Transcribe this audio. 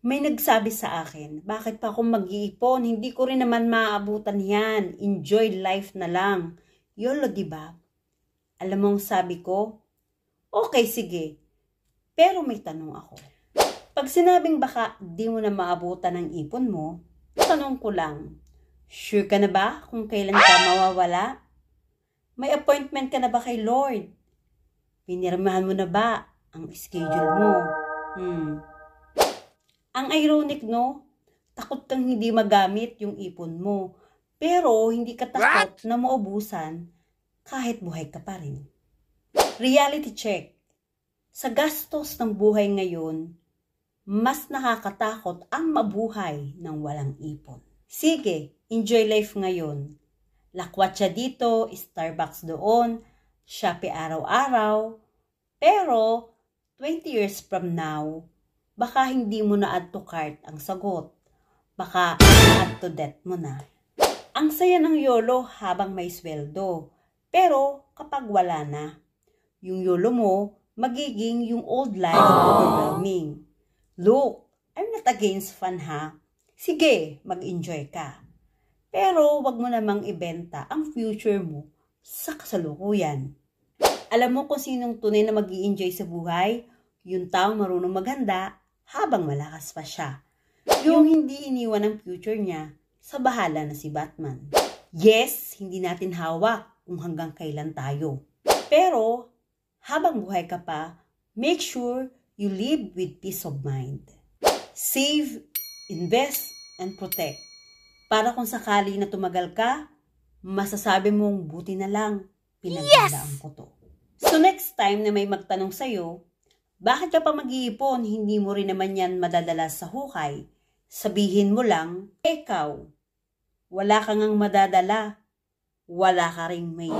May nagsabi sa akin, bakit pa ako mag-iipon? Hindi ko rin naman maaabutan yan. Enjoy life na lang. YOLO, diba? Alam mo ang sabi ko? Okay, sige. Pero may tanong ako. Pag sinabing baka di mo na maabutan ang ipon mo, tanong ko lang, sure ka na ba kung kailan ka mawawala? May appointment ka na ba kay Lord? Pinirmahan mo na ba ang schedule mo? Ang ironic, no? Takot kang hindi magamit yung ipon mo. Pero hindi ka takot na maubusan kahit buhay ka pa rin. Reality check. Sa gastos ng buhay ngayon, mas nakakatakot ang mabuhay ng walang ipon. Sige, enjoy life ngayon. Lakwatsa dito, Starbucks doon, Shopee araw-araw. Pero 20 years from now, baka hindi mo na add to cart ang sagot. Baka add to debt mo na. Ang saya ng YOLO habang may sweldo. Pero kapag wala na, yung YOLO mo, magiging yung old life overwhelming. Look, I'm not against fun ha. Sige, mag-enjoy ka. Pero wag mo namang ibenta ang future mo sa kasalukuyan. Alam mo kung sinong tunay na mag-i-enjoy sa buhay? Yung taong marunong maghanda habang malakas pa siya. Yung hindi iniwan ang future niya sa bahala na si Batman. Yes, hindi natin hawak kung hanggang kailan tayo. Pero habang buhay ka pa, make sure you live with peace of mind. Save, invest, and protect. Para kung sakali na tumagal ka, masasabi mong buti na lang, pinaghandaan ko to. So next time na may magtanong sa'yo, bakit ka pa mag-iipon? Hindi mo rin naman yan madadala sa hukay. Sabihin mo lang, ikaw, wala kang madadala, wala ka ring may